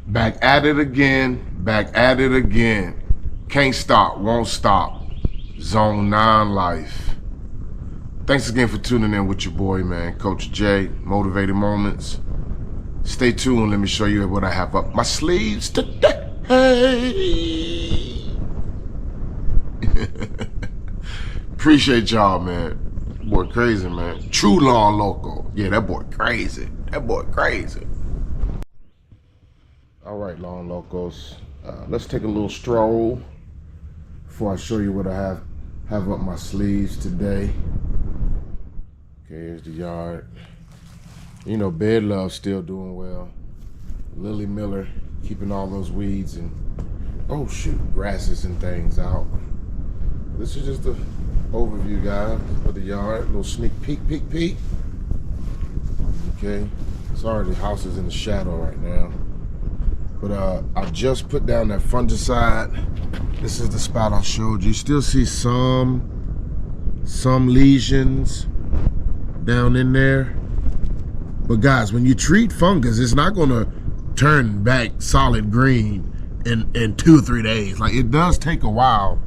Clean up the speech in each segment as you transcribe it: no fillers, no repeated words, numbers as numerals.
Back at it again, back at it again. Can't stop, won't stop. Zone 9 life. Thanks again for tuning in with your boy, man, Coach J, Motivated Moments. Stay tuned, let me show you what I have up my sleeves today. Appreciate y'all, man. Boy crazy, man. True Lawn Loco. Yeah, that boy crazy. That boy crazy. All right, Lawn Locos. Let's take a little stroll before I show you what I have up my sleeves today. Okay, here's the yard. You know, Bed Love's still doing well. Lily Miller keeping all those weeds and, oh shoot, grasses and things out. This is just an overview, guys, of the yard. A little sneak peek. Okay, sorry the house is in the shadow right now. But I just put down that fungicide. This is the spot I showed you. Still see some lesions down in there. But guys, when you treat fungus, it's not gonna turn back solid green in 2 or 3 days. Like, it does take a while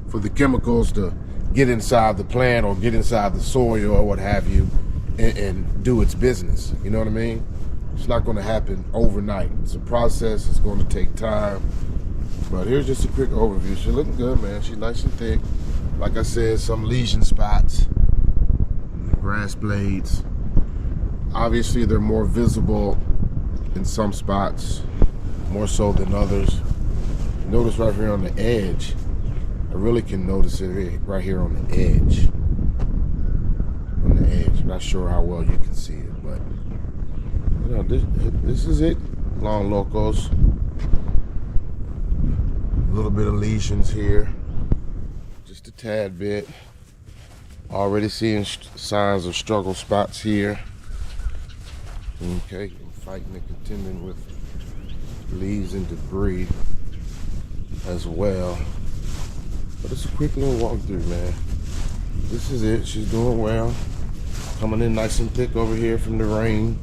for the chemicals to get inside the plant or get inside the soil or what have you and do its business. You know what I mean? It's not going to happen overnight. It's a process. It's going to take time. But here's just a quick overview. She's looking good, man. She's nice and thick. Like I said, some lesion spots, grass blades. Obviously, they're more visible in some spots, more so than others. Notice right here on the edge. I really can notice it right here on the edge. On the edge. I'm not sure how well you can see it, but you know, this is it. Lawn Locos. A little bit of lesions here. Just a tad bit. Already seeing signs of struggle spots here. Okay, I'm fighting and contending with leaves and debris as well. But it's a quick little walkthrough, man. This is it. She's doing well. Coming in nice and thick over here from the rain.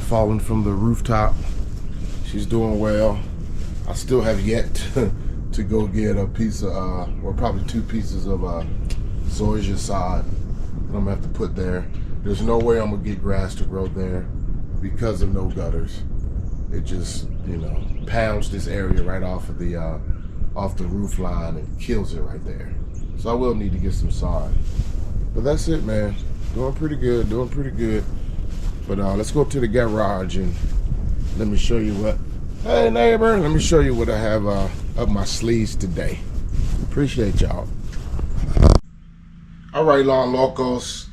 Falling from the rooftop. She's doing well. I still have yet to go get a piece of, or probably 2 pieces of zoysia sod that I'm gonna have to put there. There's no way I'm gonna get grass to grow there because of no gutters. It just, you know, pounds this area right off of the roof line and kills it right there. So I will need to get some sod. But that's it, man. Doing pretty good, doing pretty good. But let's go to the garage and let me show you what, hey neighbor, let me show you what I have up my sleeves today. Appreciate y'all. All right, Lawn Locos.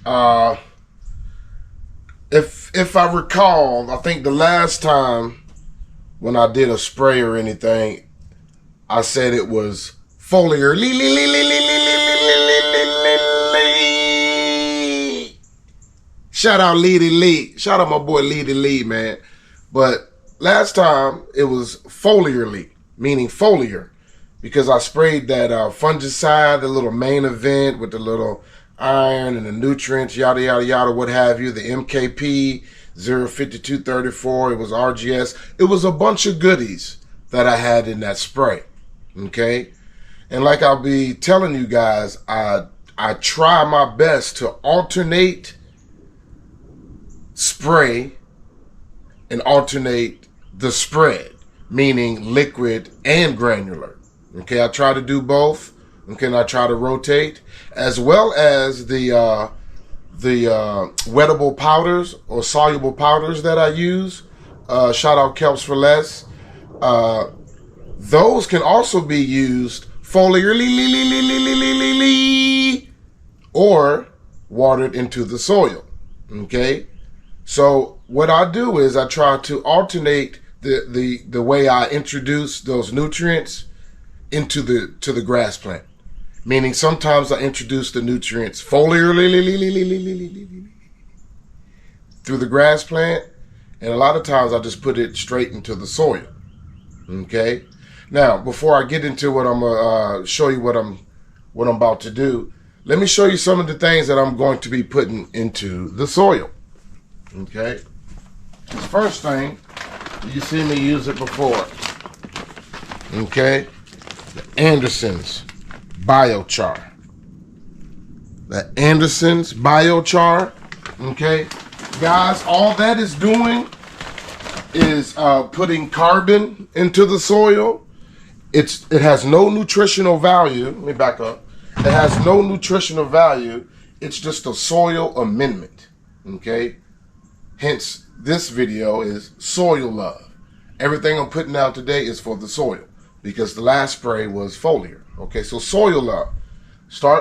If I recall, I think the last time when I did a spray or anything, I said it was foliar. Shout out Leedy Lee. Shout out my boy Leedy Lee, man. But last time it was foliarly, meaning foliar, because I sprayed that fungicide, the little main event with the little iron and the nutrients, yada, yada, yada, what have you, the MKP 05234, it was RGS. It was a bunch of goodies that I had in that spray, okay? And like I'll be telling you guys, I try my best to alternate spray and alternate the spread, meaning liquid and granular. Okay, I try to do both. Okay, and I try to rotate, as well as the wettable powders or soluble powders that I use. Shout out Kelps for Less. Those can also be used foliarly or watered into the soil. Okay, so what I do is I try to alternate the way I introduce those nutrients into the grass plant. Meaning sometimes I introduce the nutrients foliarly through the grass plant, and a lot of times I just put it straight into the soil. Okay. Now, before I get into what I'm gonna show you what I'm about to do, let me show you some of the things that I'm going to be putting into the soil. Okay. First thing, You see me use it before. Okay? The Anderson's BioChar. The Anderson's BioChar. Okay? Guys, all that is doing is putting carbon into the soil. It has no nutritional value. Let me back up. It has no nutritional value. It's just a soil amendment. Okay? Hence, this video is soil love. Everything I'm putting out today is for the soil because the last spray was foliar. Okay, so soil love.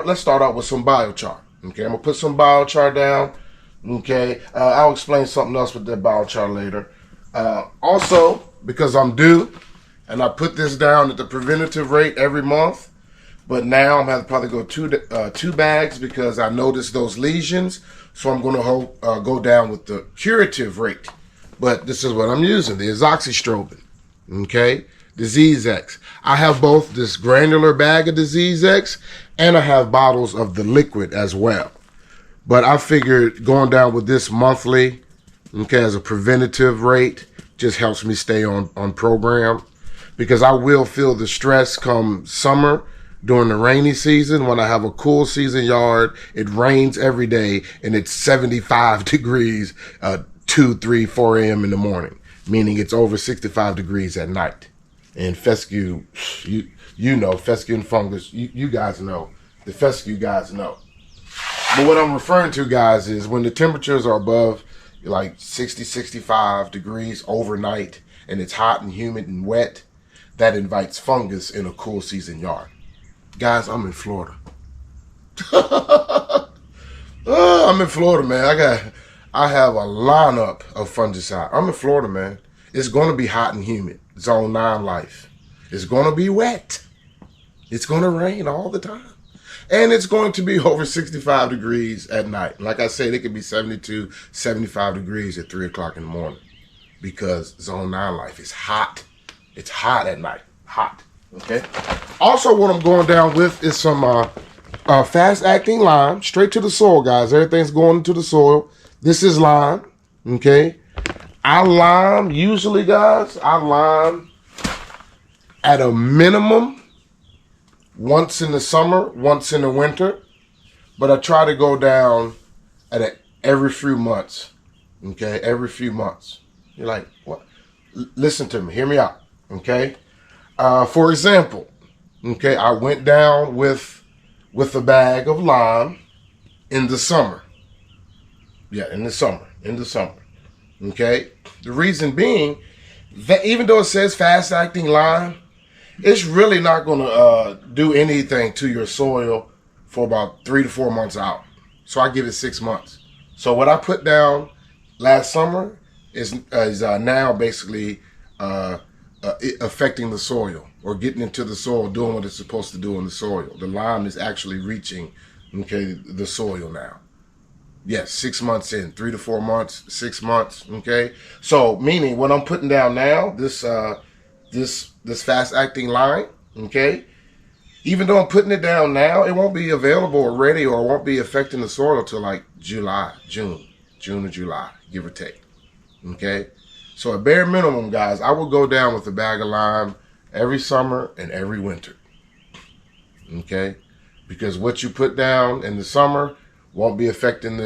Let's start out with some biochar. Okay, I'm gonna put some biochar down. Okay, I'll explain something else with that biochar later. Also, because I'm due, and I put this down at the preventative rate every month, but now I'm gonna probably go two bags because I noticed those lesions. So I'm going to go down with the curative rate. But this is what I'm using, the azoxystrobin, okay? Disease X. I have both this granular bag of Disease X and I have bottles of the liquid as well. But I figured going down with this monthly, okay, as a preventative rate, just helps me stay on program. Because I will feel the stress come summer, during the rainy season. When I have a cool season yard, it rains every day and it's 75 degrees 2, 3, 4 a.m. in the morning, meaning it's over 65 degrees at night. And fescue, you know, fescue and fungus, you guys know, the fescue guys know. But what I'm referring to, guys, is when the temperatures are above like 60, 65 degrees overnight and it's hot and humid and wet, that invites fungus in a cool season yard. Guys, I'm in Florida. I'm in Florida, man. I have a lineup of fungicide. I'm in Florida, man. It's going to be hot and humid. Zone 9 life. It's going to be wet. It's going to rain all the time. And it's going to be over 65 degrees at night. Like I said, it could be 72, 75 degrees at 3 o'clock in the morning because Zone 9 life is hot. It's hot at night. Hot. Okay. Also, what I'm going down with is some fast-acting lime, straight to the soil, guys. Everything's going into the soil. This is lime. Okay. I lime usually, guys. I lime at a minimum once in the summer, once in the winter, but I try to go down at every few months. Okay, every few months. You're like, what? Listen to me. Hear me out. Okay. For example, okay, I went down with a bag of lime in the summer. Yeah, in the summer. Okay. The reason being that even though it says fast-acting lime, it's really not going to do anything to your soil for about 3 to 4 months out. So I give it 6 months. So what I put down last summer is now basically affecting the soil or getting into the soil, doing what it's supposed to do in the soil. The lime is actually reaching, okay, the soil now. Yes, 6 months in, 3 to 4 months, 6 months, okay? So meaning what I'm putting down now, this fast-acting lime, okay? Even though I'm putting it down now, it won't be available or ready or won't be affecting the soil until like June or July, give or take, okay? So at bare minimum, guys, I will go down with a bag of lime every summer and every winter. Okay? Because what you put down in the summer won't be affecting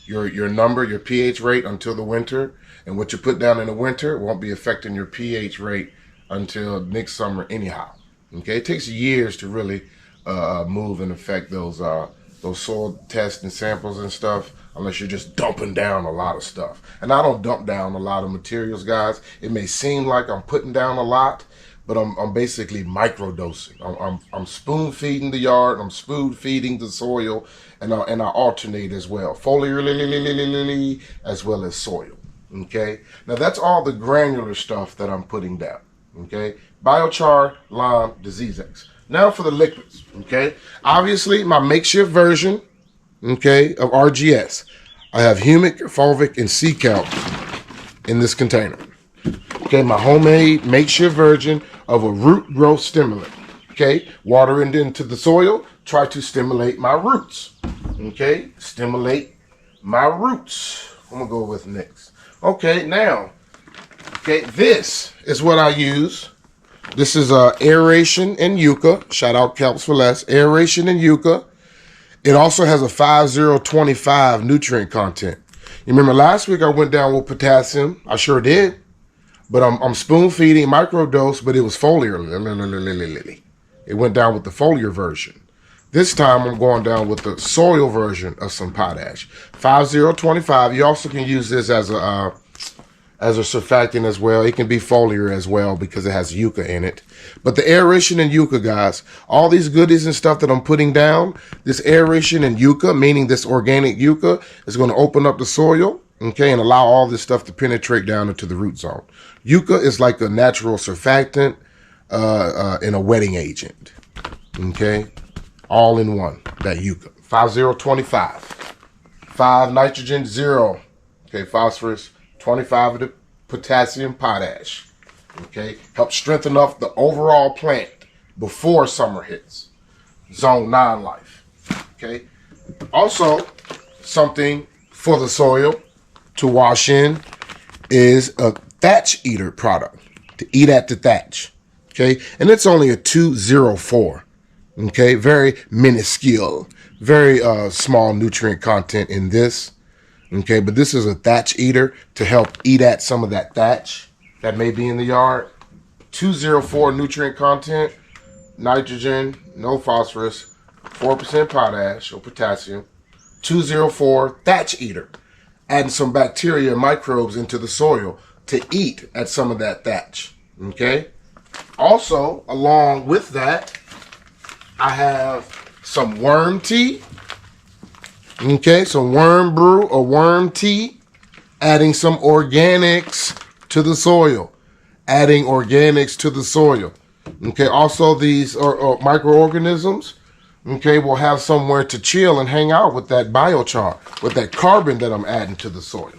your pH rate until the winter. And what you put down in the winter won't be affecting your pH rate until next summer anyhow. Okay? It takes years to really move and affect those soil tests and samples and stuff, unless you're just dumping down a lot of stuff. And I don't dump down a lot of materials, guys. It may seem like I'm putting down a lot, but I'm basically microdosing. I'm spoon feeding the yard. I'm spoon feeding the soil, and I alternate as well, foliar as well as soil. Okay. Now that's all the granular stuff that I'm putting down. Okay. Biochar, lime, Disease X. Now for the liquids. Okay. Obviously, my makeshift version, okay, of RGS. I have humic, fulvic, and sea kelp in this container. Okay, my homemade makeshift version of a root growth stimulant. Okay, water it into the soil, try to stimulate my roots. Okay, stimulate my roots. I'm gonna go with next. Okay, now Okay, this is what I use. This is aeration and yucca. Shout out Kelps for Less. Aeration and yucca. It also has a 5025 nutrient content. You remember last week I went down with potassium. I sure did. But I'm spoon feeding microdose, but it was foliar. It went down with the foliar version. This time I'm going down with the soil version of some potash. 5025. You also can use this as a surfactant as well. It can be foliar as well because it has yucca in it. But the aeration and yucca, guys, all these goodies and stuff that I'm putting down, this aeration and yucca, meaning this organic yucca, is going to open up the soil, okay, and allow all this stuff to penetrate down into the root zone. Yucca is like a natural surfactant and a wetting agent, okay, all in one, that yucca. 5025. 5 nitrogen, 0, okay, phosphorus, 25 of the potassium, potash. Okay, help strengthen up the overall plant before summer hits. Zone 9 life. Okay, also something for the soil to wash in is a thatch eater product to eat at the thatch. Okay, and it's only a 204. Okay, very minuscule, very small nutrient content in this. Okay, but this is a thatch eater to help eat at some of that thatch that may be in the yard. 204 nutrient content, nitrogen, no phosphorus, 4% potash or potassium. 204 thatch eater, adding some bacteria and microbes into the soil to eat at some of that thatch. Okay, also along with that, I have some worm tea. Okay, some worm brew or worm tea, adding some organics to the soil. Adding organics to the soil. Okay, also these microorganisms, okay, will have somewhere to chill and hang out with that biochar, with that carbon that I'm adding to the soil.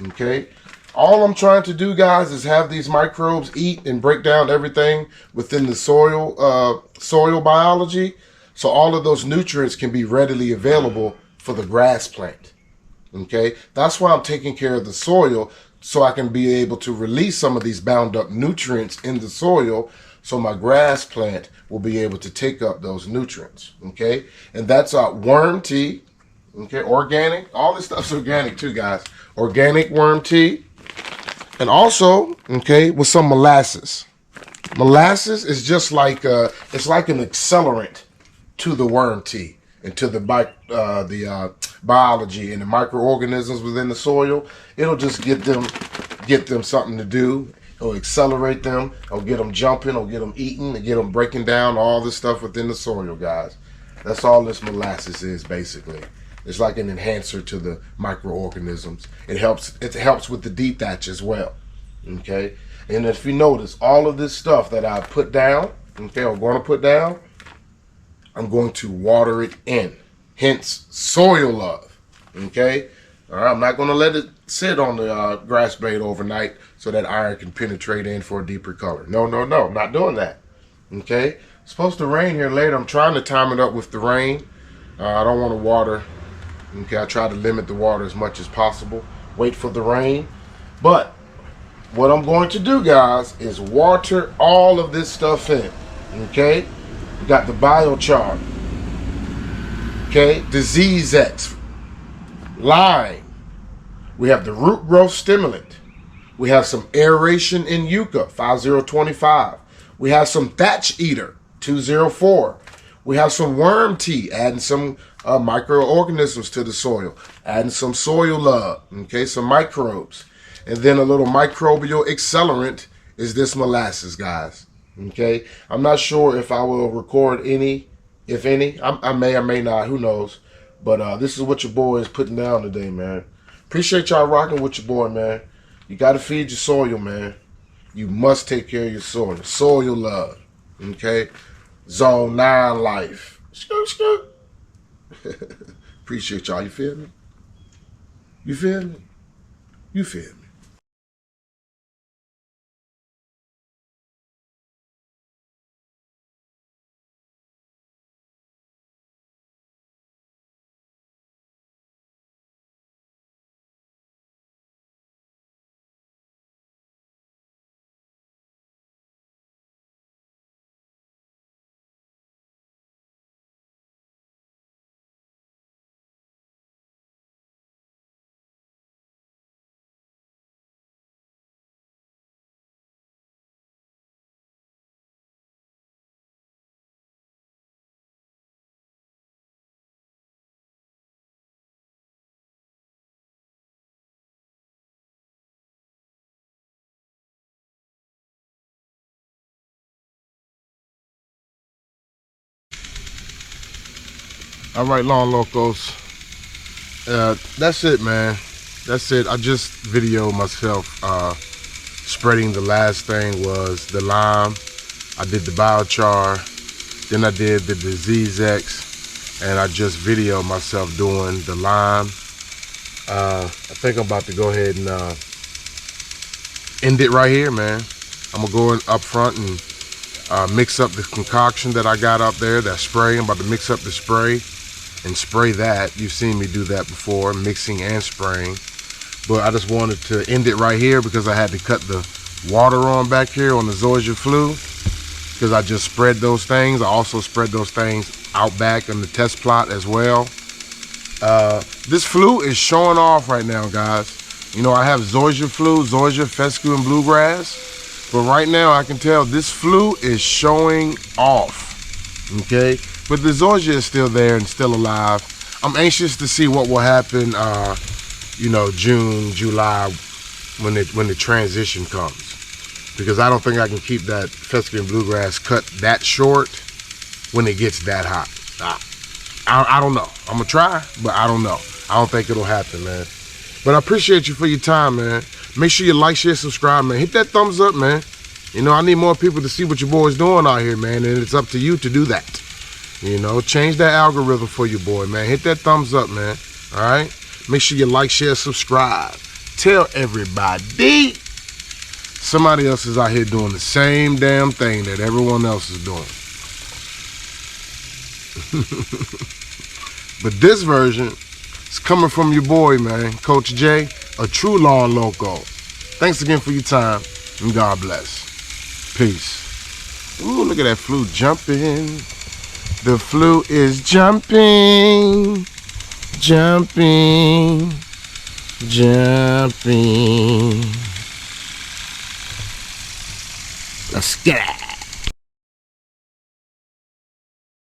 Okay, all I'm trying to do, guys, is have these microbes eat and break down everything within the soil biology, so all of those nutrients can be readily available for the grass plant. Okay, that's why I'm taking care of the soil, so I can be able to release some of these bound up nutrients in the soil, so my grass plant will be able to take up those nutrients. Okay, and that's worm tea. Okay, organic. All this stuff's organic too, guys. Organic worm tea, and also okay with some molasses. Molasses is just like it's like an accelerant to the worm tea and to the biology and the microorganisms within the soil. It'll just get them something to do. It'll accelerate them. It'll get them jumping. It'll get them eating. It'll get them breaking down all this stuff within the soil, guys. That's all this molasses is, basically. It's like an enhancer to the microorganisms. It helps with the dethatch as well. Okay, and if you notice, all of this stuff that I put down, okay, I'm going to put down, I'm going to water it in. Hence, soil love. Okay? All right, I'm not going to let it sit on the grass blade overnight so that iron can penetrate in for a deeper color. No, I'm not doing that. Okay? It's supposed to rain here later. I'm trying to time it up with the rain. I don't want to water. Okay, I try to limit the water as much as possible. Wait for the rain. But what I'm going to do, guys, is water all of this stuff in. Okay? We got the biochar. Okay, Disease X, lime. We have the root growth stimulant. We have some aeration in yucca, 5025. We have some thatch eater, 204. We have some worm tea, adding some microorganisms to the soil, adding some soil love, okay, some microbes. And then a little microbial accelerant is this molasses, guys. Okay, I'm not sure if I will record any, if any. I may or may not, who knows. But this is what your boy is putting down today, man. Appreciate y'all rocking with your boy, man. You got to feed your soil, man. You must take care of your soil. Soil love, okay? Zone 9 life. Appreciate y'all. You feel me? You feel me? You feel me? All right, Lawn Locos. That's it, man. That's it. I just videoed myself spreading. The last thing was the lime. I did the BioChar. Then I did the Disease X. And I just videoed myself doing the lime. I think I'm about to go ahead and end it right here, man. I'm gonna go in up front and mix up the concoction that I got up there, that spray. I'm about to mix up the spray and spray that. You've seen me do that before, mixing and spraying. But I just wanted to end it right here because I had to cut the water on back here on the Zoysia Flu, because I just spread those things. I also spread those things out back in the test plot as well. This flu is showing off right now, guys. You know, I have Zoysia Flu, Zoysia, fescue, and bluegrass. But right now I can tell this flu is showing off, okay? But the Zoysia is still there and still alive. I'm anxious to see what will happen, you know, June, July, when the transition comes. Because I don't think I can keep that fescue and bluegrass cut that short when it gets that hot. I don't know. I'm gonna try, but I don't know. I don't think it'll happen, man. But I appreciate you for your time, man. Make sure you like, share, subscribe, man. Hit that thumbs up, man. You know, I need more people to see what your boy's doing out here, man. And it's up to you to do that. You know, change that algorithm for your boy, man. Hit that thumbs up, man. All right? Make sure you like, share, subscribe. Tell everybody somebody else is out here doing the same damn thing that everyone else is doing. But this version is coming from your boy, man, Coach J, a true Lawn Loco. Thanks again for your time, and God bless. Peace. Ooh, look at that flu jumping. The flu is jumping, jumping, jumping. Let's get it.